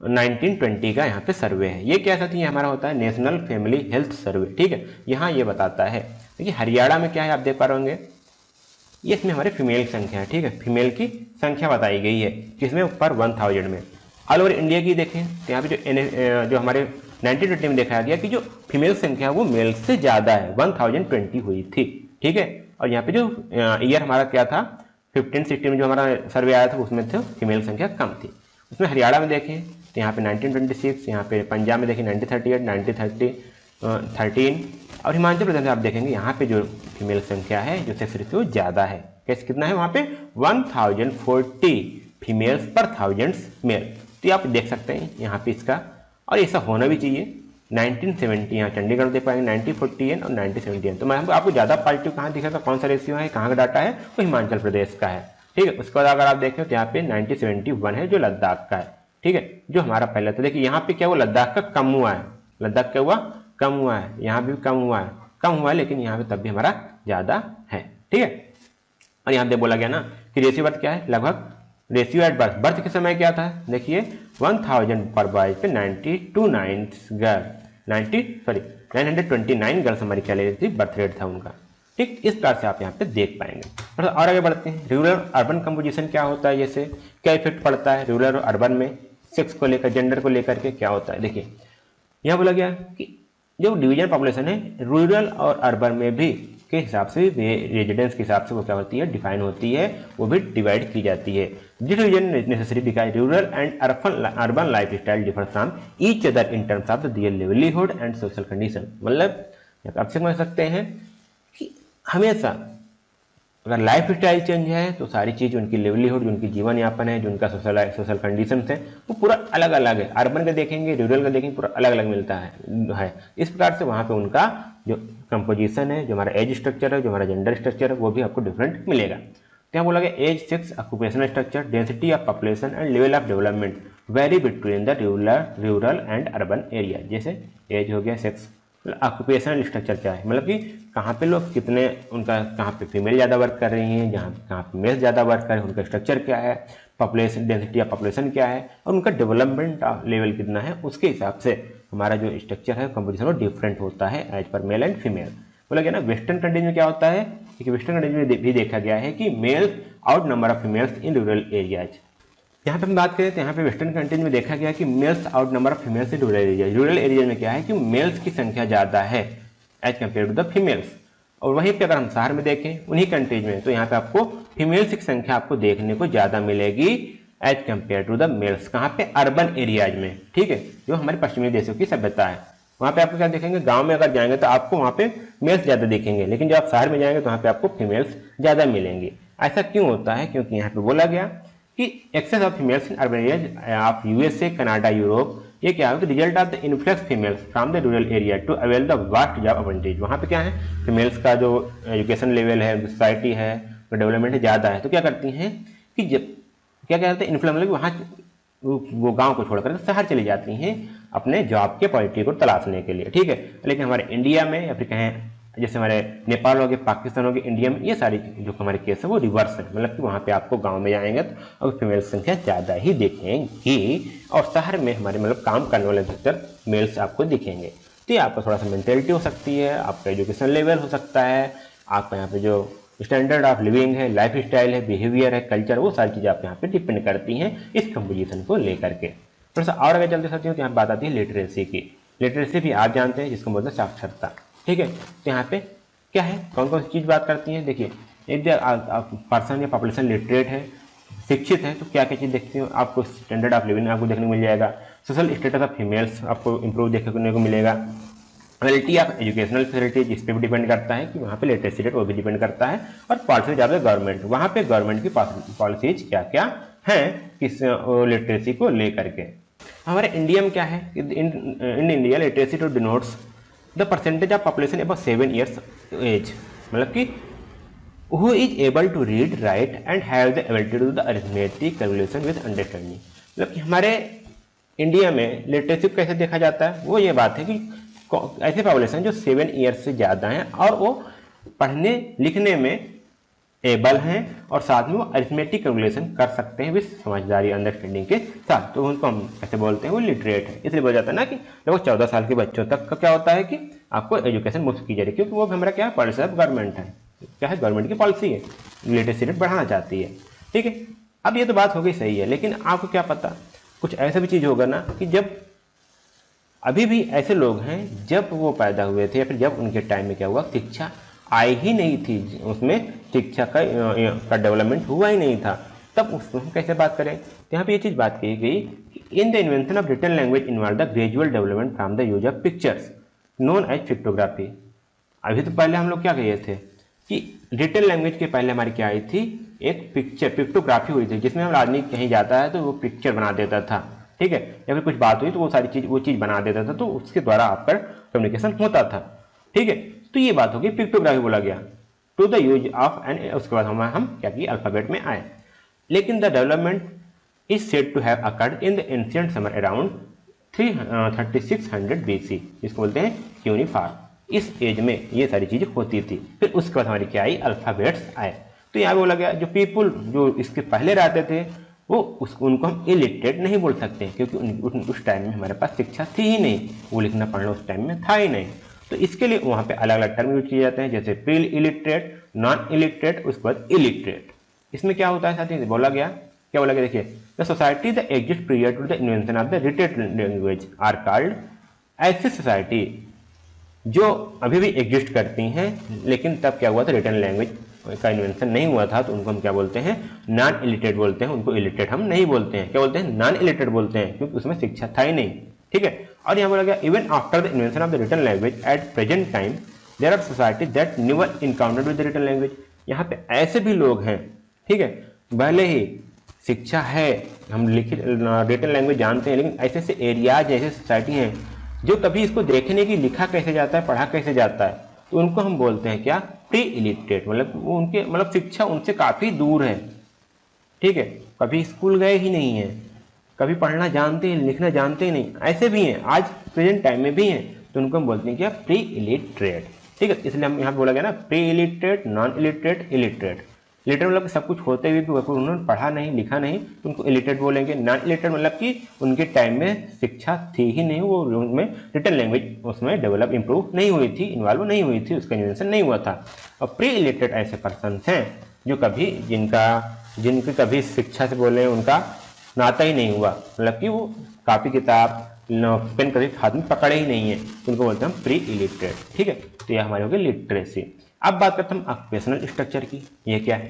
1920 का यहाँ पे सर्वे है। ये क्या साथी हमारा होता है नेशनल फैमिली हेल्थ सर्वे। ठीक है, यहाँ ये बताता है, देखिए हरियाणा में क्या है आप देख पा रहे होंगे, ये इसमें हमारे फीमेल की संख्या है। ठीक है, फीमेल की संख्या बताई गई है किसमें, पर 1000 में। ऑल ओवर इंडिया की देखें तो यहाँ पे जो हमारे 1920 में देखा गया कि जो फीमेल संख्या वो मेल से ज़्यादा है, 1020 हुई थी। ठीक है, और यहाँ पे जो ईयर हमारा क्या था 15-16 में जो हमारा सर्वे आया था उसमें तो फीमेल संख्या कम थी। उसमें हरियाणा में देखें तो यहाँ पे 1926, यहाँ पे पंजाब में देखें 1938, 1913 और हिमाचल प्रदेश में आप देखेंगे यहाँ पे जो फीमेल संख्या है जो सेक्स रेशियो ज़्यादा है। कैसे कितना है वहाँ पे 1040 फीमेल्स पर 1000 मेल। तो आप देख सकते हैं यहाँ पे इसका, और ऐसा होना भी चाहिए। 1970 यहाँ चंडीगढ़ देख पाएंगे 1941 और 1971। तो मैं आपको ज़्यादा पॉजिटिव कहाँ दिखेगा, कौन सा रेशियो है, कहाँ का डाटा है, वो हिमाचल प्रदेश का है। ठीक है, उसके बाद अगर आप देखें तो यहाँ पे 1971 है जो लद्दाख का है। ठीक है, जो हमारा पहला था, देखिए यहाँ पे क्या हुआ, लद्दाख का कम हुआ है, लद्दाख क्या हुआ, कम हुआ है, यहाँ भी कम हुआ है, लेकिन यहाँ पे तब भी हमारा ज़्यादा है। ठीक है, और यहाँ पे बोला गया ना कि रेशियो बर्थ क्या है, लगभग रेशियो एट बर्थ, बर्थ के समय क्या था, देखिए 1000 पर बॉयज पे 929 गर्ल्स हमारी क्या ले रही थी, बर्थ रेट था उनका। ठीक, इस प्रकार से आप यहाँ पे देख पाएंगे। और आगे बढ़ते हैं, रूरल और अर्बन कंपोजिशन क्या होता है, जैसे क्या इफेक्ट पड़ता है रूरल और अर्बन में, सेक्स को लेकर, जेंडर को लेकर के क्या होता है। देखिए यहाँ बोला गया कि जो डिवीजन पॉपुलेशन है रूरल और अर्बन में भी के हिसाब से, रेजिडेंस के हिसाब से वो क्या होती है, डिफाइन होती है, वो भी डिवाइड की जाती है। This division necessary because rural and urban life style differ from each other in terms of their livelihood and social condition. मतलब आप समझ सकते हैं कि हमेशा अगर लाइफ स्टाइल चेंज है तो सारी चीज़, उनकी लिवलीहुड, जो उनकी जीवन यापन है, जो उनका सोशल कंडीशन है, वो पूरा अलग अलग है। अर्बन का देखेंगे, रूरल का देखेंगे, पूरा अलग अलग मिलता है। इस प्रकार से वहाँ पे उनका जो कंपोजिशन है, जो हमारा एज स्ट्रक्चर है, जो हमारा जेंडर स्ट्रक्चर है, वो भी आपको डिफरेंट मिलेगा। तो यहाँ बोला गया age, sex, occupational structure, density of population and level of development vary between the rural and urban area. जैसे एज हो गया, सेक्स, ऑक्यूपेशनल स्ट्रक्चर क्या है, मतलब कि कहाँ पे लोग कितने, उनका कहाँ पे फीमेल ज़्यादा वर्क कर रही हैं, कहाँ पे मेल ज़्यादा वर्क कर रहे हैं, उनका स्ट्रक्चर क्या है, पॉपुलेशन डेंसिटी ऑफ पॉपुलेशन क्या है, और उनका डेवलपमेंट लेवल कितना है, उसके हिसाब से हमारा जो स्ट्रक्चर है कंपोजिशन वो डिफरेंट होता है as per male and female. बोला गया ना वेस्टर्न कंट्रीज में क्या होता है, क्योंकि वेस्टर्न कंट्रीज में भी देखा गया है कि males out number of females in rural areas. यहाँ पे हम बात करें तो यहाँ पे वेस्टर्न कंट्रीज में देखा गया कि males out number of females in rural area. Rural area में क्या है कि मेल्स की संख्या ज़्यादा है as compare to the females. और वहीं पे अगर हम शहर में देखें उन्हीं कंट्रीज में, तो यहाँ पे आपको फीमेल्स की संख्या आपको देखने को ज़्यादा मिलेगी as compare to the males. कहाँ पे, अर्बन एरियाज में। ठीक है, जो हमारे पश्चिमी देशों की सभ्यता है, वहाँ पे आपको क्या देखेंगे, गाँव में अगर जाएंगे तो आपको वहाँ पे मेल्स ज़्यादा दिखेंगे, लेकिन जब आप शहर में जाएंगे तो वहाँ पे आपको फीमेल्स ज़्यादा मिलेंगी। ऐसा क्यों होता है, क्योंकि यहाँ पे बोला गया कि excess of females in urban areas of USA, Canada, Europe, ये क्या है, result of the influx females from the rural area to avail the vast job opportunities. वहाँ पे क्या है, फीमेल्स का जो एजुकेशन लेवल है, सोसाइटी है, डेवलपमेंट है ज़्यादा है, तो क्या करती हैं कि जब क्या कहते हैं इन्फ्लुएंस, मतलब वहाँ वो गांव को छोड़कर शहर चली जाती हैं अपने जॉब के पॉलिटी को तलाशने के लिए। ठीक है, लेकिन हमारे इंडिया में या फिर कहें जैसे हमारे नेपाल हो गए, पाकिस्तान हो गए, इंडिया में ये सारी जो हमारे केस है वो रिवर्स है। मतलब कि वहाँ पे आपको गांव में जाएंगे तो अब फीमेल संख्या ज़्यादा ही दिखेंगी, और शहर में हमारे मतलब काम करने वाले अधिकतर मेल्स आपको दिखेंगे। तो ये आपका थोड़ा सा मेंटेलिटी हो सकती है, आपका एजुकेशन लेवल हो सकता है, आपका यहाँ पे जो स्टैंडर्ड ऑफ लिविंग है, लाइफ स्टाइल है, बिहेवियर है, कल्चर, वो सारी चीज़ें आप यहाँ पे डिपेंड करती हैं इस कंपोजिशन को लेकर के। थोड़ा सा और आगे चलते सकते हो तो यहाँ बात आती है लिटरेसी की। लिटरेसी भी आप जानते हैं जिसको बोलते हैं साक्षरता। ठीक है, तो यहाँ पे क्या है, कौन कौन सी चीज़ बात करती हैं। देखिए, एक पर्सन या पॉपुलेशन लिटरेट है, शिक्षित है, तो क्या क्या चीज़ देखती हो आपको, स्टैंडर्ड ऑफ लिविंग आपको देखने को मिल जाएगा, सोशल स्टेटस ऑफ फीमेल्स आपको इंप्रूव देखने को मिलेगा, क्वालिटी ऑफ एजुकेशनल फैसिलिटीज इस पर भी डिपेंड करता है कि वहाँ पे लिटरेसी रेट वो भी डिपेंड करता है, और पॉलिसीज ऑफ द गवर्नमेंट, वहाँ पे गवर्नमेंट की पॉलिसीज क्या क्या हैं किस लिटरेसी को लेकर के। हमारे इंडिया में क्या है, in India literacy to denotes the percentage of population above 7 years age, मतलब कि who is able to read, write and have the ability to do the arithmetic calculation with understanding। मतलब कि हमारे इंडिया में literacy कैसे देखा जाता है, वो ये बात है कि ऐसे पॉपुलेशन जो 7 years से ज़्यादा हैं और वो पढ़ने लिखने में एबल हैं और साथ में वो अरिथमेटिक कैलकुलेशन कर सकते हैं विद समझदारी अंडरस्टैंडिंग के साथ, तो उनको हम कैसे बोलते हैं, वो लिटरेट है। इसलिए बोला जाता है ना कि लगभग 14 साल के बच्चों तक का क्या होता है कि आपको एजुकेशन मुफ्त की जा रही है, क्योंकि वो हमारा क्या पॉलिसी ऑफ गवर्नमेंट है, क्या है, गवर्नमेंट की पॉलिसी है, लिटरेसी रेट बढ़ाना चाहती है। ठीक है, अब ये तो बात हो गई सही है, लेकिन आपको क्या पता कुछ ऐसा भी चीज़ होगा ना कि जब अभी भी ऐसे लोग हैं जब वो पैदा हुए थे या फिर जब उनके टाइम में क्या हुआ, शिक्षा आई ही नहीं थी, उसमें शिक्षा का डेवलपमेंट हुआ ही नहीं था, तब उसमें हम कैसे बात करें। तो यहाँ पे ये चीज़ बात की गई कि in the invention of written language involve the gradual development from the use of pictures known as pictography. अभी तो पहले हम लोग क्या कहे थे कि रिटन लैंग्वेज के पहले हमारी क्या आई थी, एक पिक्टोग्राफी हुई थी, जिसमें हम आदमी कहीं जाता है तो वो पिक्चर बना देता था, ठीक है, या फिर कुछ बात हुई तो वो सारी वो चीज़ बना देता था, तो उसके द्वारा आपका कम्युनिकेशन होता था। ठीक है, तो ये बात होगी, पिक्टोग्राफी बोला गया to the use of and, उसके बाद हम क्या किए, अल्फाबेट में आए। लेकिन the development is said to have occurred in the ancient Sumer around 3600 BC, जिसको बोलते हैं क्यूनिफार। इस एज में ये सारी चीज़ें होती थी, फिर उसके बाद हमारी क्या आई, अल्फाबेट्स आए। तो यहाँ बोला गया जो पीपुल जो इसके पहले रहते थे वो उनको हम इलिटरेट नहीं बोल सकते, क्योंकि उस टाइम में हमारे पास शिक्षा थी ही नहीं, वो लिखना पढ़ना उस टाइम में था ही नहीं। तो इसके लिए वहाँ पे अलग अलग टर्म यूज किए जाते हैं, जैसे प्री इलिटरेट, नॉन इलिटरेट, उसके बाद इलिटरेट। इसमें क्या होता है साथी, बोला गया, क्या बोला गया, देखिए, the society the exist period to the invention of the written language are called, ऐसी सोसाइटी जो अभी भी एग्जिस्ट करती हैं, लेकिन तब क्या हुआ था, रिटन लैंग्वेज का इन्वेंशन नहीं हुआ था, तो उनको हम क्या बोलते हैं, नॉन इलिटरेट बोलते हैं। उनको इलिटरेट हम नहीं बोलते हैं, क्या बोलते हैं, नॉन इलिटरेट बोलते हैं, क्योंकि उसमें शिक्षा था ही नहीं। ठीक है, और यहाँ बोला गया even after the invention of the written language at present time there are society that never encountered with the written language. यहाँ पे ऐसे भी लोग हैं, ठीक है, भले ही शिक्षा है, हम लिखित रिटन लैंग्वेज जानते हैं, लेकिन ऐसे ऐसे एरियाज, ऐसे सोसाइटी हैं जो कभी इसको देखने की लिखा कैसे जाता है, पढ़ा कैसे जाता है, तो उनको हम बोलते हैं क्या, प्री इलिटरेट, मतलब उनके मतलब शिक्षा उनसे काफ़ी दूर है। ठीक है, कभी स्कूल गए ही नहीं है, कभी पढ़ना जानते हैं, लिखना जानते ही नहीं, ऐसे भी हैं, आज प्रेजेंट टाइम में भी हैं, तो उनको हम बोलते हैं क्या, प्री इलिटरेट। ठीक है, इसलिए हम यहाँ बोला गया ना, pre illiterate, non illiterate, illiterate. Illiterate मतलब सब कुछ होते हुए भी उन्होंने पढ़ा नहीं लिखा नहीं, तो उनको इलिटरेट बोलेंगे। नॉन इलिटरेट मतलब कि उनके टाइम में शिक्षा थी ही नहीं, वो उनमें रिटन लैंग्वेज उसमें डेवलप इंप्रूव नहीं हुई थी, इन्वॉल्व नहीं हुई थी, उसका इन्वेंशन नहीं हुआ था। और प्री इलिटरेट ऐसे पर्सन हैं जो कभी जिनकी कभी शिक्षा से बोले उनका नाता ही नहीं हुआ, मतलब कि वो कापी किताब पेन कभी हाथ में पकड़े ही नहीं है, तो उनको बोलते हैं हम प्री इलिटरेट। ठीक है, तो यह हमारी होगी लिटरेसी। अब बात करते हैं हम ऑक्यूपेशनल स्ट्रक्चर की, ये क्या है,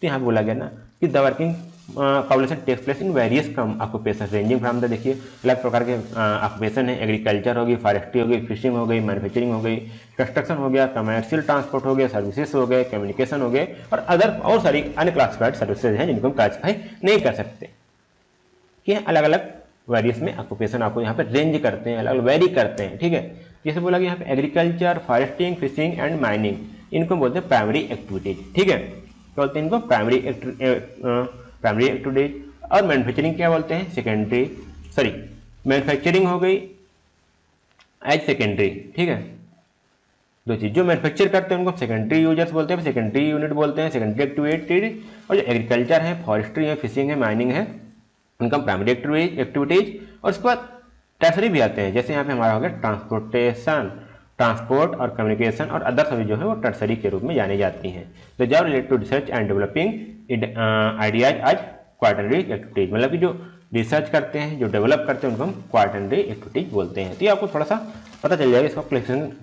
तो यहाँ बोला गया ना कि the working population takes place in various कम ऑक्यूपेशन रेंजिंग फ्रॉम द, देखिए अलग प्रकार के ऑक्यूपेशन है, एग्रीकल्चर होगी, फॉरेस्ट्री होगी, फिशिंग हो गई, मैन्युफैक्चरिंग हो गई, कंस्ट्रक्शन हो गया, कमर्शियल ट्रांसपोर्ट हो गया, सर्विसेज हो गए, कम्युनिकेशन हो गए, और अदर और सारी अनक्लासिफाइड सर्विसेज हैं जिनको हम क्लासीफाई नहीं कर सकते, कि अलग अलग वेरियस में ऑक्यूपेशन आपको यहाँ पे रेंज करते हैं, अलग अलग वेरी करते हैं। ठीक है, जैसे बोला कि यहाँ पे agriculture, foresting, fishing and mining, इनको बोलते हैं प्राइमरी एक्टिविटीज। ठीक है, क्या बोलते हैं इनको, प्राइमरी एक्टिविटीज। और मैन्युफैक्चरिंग क्या बोलते हैं, सेकेंडरी, सॉरी मैन्युफैक्चरिंग हो गई एज सेकेंडरी। ठीक है, दो चीज, जो मैन्युफैक्चर करते हैं उनको सेकेंडरी यूजर्स बोलते हैं, सेकेंडरी यूनिट बोलते हैं, सेकेंडरी एक्टिविटीज। और जो एग्रीकल्चर है, फॉरेस्ट्री है, फिशिंग है, माइनिंग है, उनका प्राइमरी एक्टिविटीज। और उसके बाद टर्सरी भी आते हैं, जैसे यहाँ पे हमारा हो गया ट्रांसपोर्टेशन, ट्रांसपोर्ट और कम्युनिकेशन और अदर सभी जो है वो टर्सरी के रूप में जानी जाती हैं। The job related to research and developing ideas आज क्वार्टरली एक्टिविटीज, मतलब कि जो रिसर्च करते हैं, जो डेवलप करते हैं, उनको हम क्वार्टरली एक्टिविटीज बोलते हैं। तो ये आपको थोड़ा सा पता चल जाएगा, इसका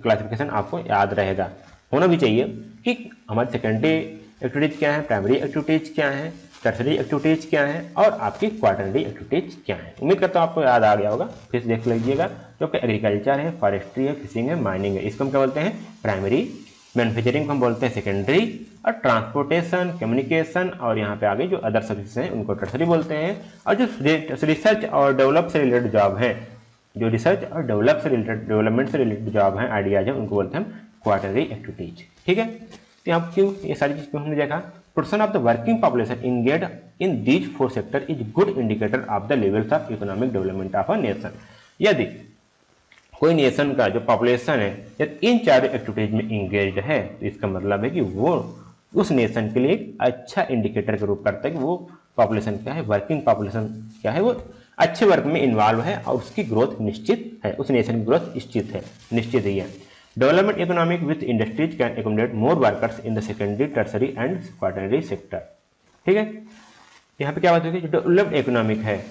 क्लासिफिकेशन आपको याद रहेगा। होना भी चाहिए कि हमारी सेकेंडरी एक्टिविटीज क्या है, प्राइमरी एक्टिविटीज क्या है, टर्सरी एक्टिविटीज क्या है और आपकी क्वार्टरली एक्टिविटीज क्या है। उम्मीद करता हूँ आपको याद आ गया होगा, फिर देख लीजिएगा। जो कि एग्रीकल्चर है, फॉरेस्ट्री है, फिशिंग है, माइनिंग है, इसको हम क्या बोलते हैं, प्राइमरी। मैन्युफैक्चरिंग को हम बोलते हैं सेकेंडरी, और ट्रांसपोर्टेशन, कम्युनिकेशन और यहाँ पे आगे जो अदर सर्विसेज हैं उनको टर्सरी बोलते हैं। और जो रिसर्च और डेवलप से रिलेटेड जॉब है, जो रिसर्च और डेवलपमेंट से रिलेटेड जॉब है, आइडियाज है, उनको बोलते हैं हम क्वार्टरली एक्टिविटीज। ठीक है, तो यहाँ क्यों ये सारी चीज क्यों हमने देखा, percent of the working population engage in these 4 sector is good indicator of the levels of economic development of a nation. यदि कोई नेशन का जो पॉपुलेशन है यदि इन 4 एक्टिविटीज में इंगेज है तो इसका मतलब है कि वो उस नेशन के लिए एक अच्छा इंडिकेटर के रूप करता है कि वो पॉपुलेशन क्या है, वर्किंग पॉपुलेशन क्या है, वो अच्छे वर्क में इन्वॉल्व है और उसकी ग्रोथ निश्चित है, उस नेशन की ग्रोथ निश्चित ही है। Development economic with industries can accommodate more workers in the secondary, tertiary and quarterly sector. ठीक है, यहाँ पे क्या बात होगी, जो डेवलप्ड इकोनॉमिक है,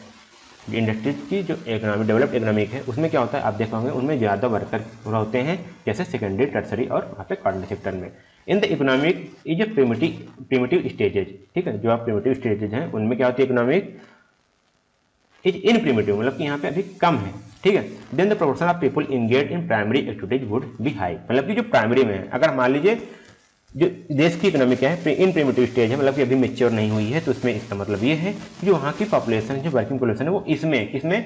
इंडस्ट्रीज की जो इकोनॉमिक डेवलप्ड इकोनॉमिक है उसमें क्या होता है, आप देख पाओगे उनमें ज़्यादा वर्कर होते हैं, जैसे सेकेंडरी, टर्सरी और वहाँ पे क्वार्टरली सेक्टर में। In the economic is a primitive stages. ठीक है, जो आप प्रिमिटिव स्टेजेज हैं उनमें क्या होती है, इकोनॉमिक इज इन प्रिमिटिव, मतलब कि यहाँ पे अभी कम है। ठीक है, then the proportion of people engage in primary activities would be high, मतलब कि जो प्राइमरी में है, अगर मान लीजिए जो देश की इकोनॉमी क्या है, इन प्रिमिटिव स्टेज है, मतलब कि अभी मेच्योर नहीं हुई है, तो इसमें इसका मतलब ये है कि जो वहाँ की पॉपुलेशन, जो वर्किंग पॉपुलेशन है वो इसमें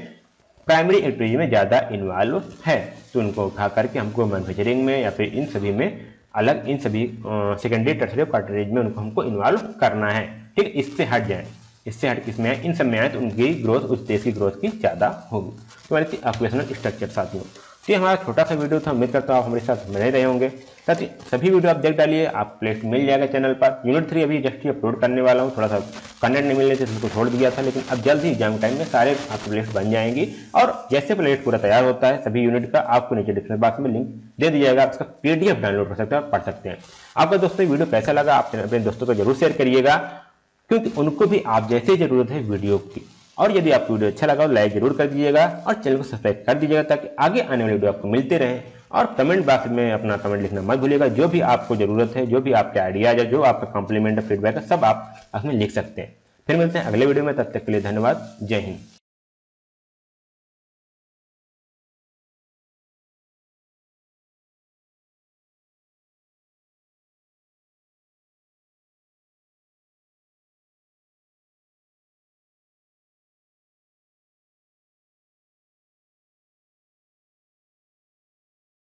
प्राइमरी एक्टिविटीज में ज़्यादा इन्वॉल्व है, तो उनको उठा करके हमको मैन्युफैक्चरिंग में या फिर इन सभी में अलग, इन सभी सेकेंडरी, टर्सरी, क्वार्टरीज में उनको हमको इन्वॉल्व करना है। ठीक है, इससे हट जाए, इससे हट किसमें आए, इन सब में आए, तो उनकी ग्रोथ, उस देश की ग्रोथ की ज़्यादा होगी। तो हमारी ऑक्यूपेशनल स्ट्रक्चर साथियों, तो ये हमारा छोटा सा वीडियो था। उम्मीद करता हूँ आप हमारे साथ बने रहे होंगे। साथ ही सभी वीडियो आप देख डालिए, आप प्लेलिस्ट मिल जाएगा चैनल पर। यूनिट 3 अभी जस्ट ही अपलोड करने वाला हूँ, थोड़ा सा कंटेंट नहीं मिलने से उसको छोड़ दिया था, लेकिन अब जल्द ही एग्जाम टाइम में सारे आपकी प्लेलिस्ट बन जाएंगी। और जैसे प्लेलिस्ट पूरा तैयार होता है सभी यूनिट का, आपको नीचे डिस्क्रिप्शन बॉक्स में लिंक दे दिया जाएगा, आप उसका PDF डाउनलोड कर सकते हैं और पढ़ सकते हैं। आपका दोस्तों वीडियो कैसा लगा, आप अपने दोस्तों को जरूर शेयर करिएगा, क्योंकि उनको भी आप जैसे जरूरत है वीडियो की। और यदि आपको वीडियो अच्छा लगा तो लाइक जरूर कर दीजिएगा और चैनल को सब्सक्राइब कर दीजिएगा, ताकि आगे आने वाले वीडियो आपको मिलते रहें। और कमेंट बॉक्स में अपना कमेंट लिखना मत भूलिएगा, जो भी आपको जरूरत है, जो भी आपके आइडियाज है, जो आपका कॉम्प्लीमेंट फीडबैक है, सब आप उसमें लिख सकते हैं। फिर मिलते हैं अगले वीडियो में, तब तक के लिए धन्यवाद, जय हिंद।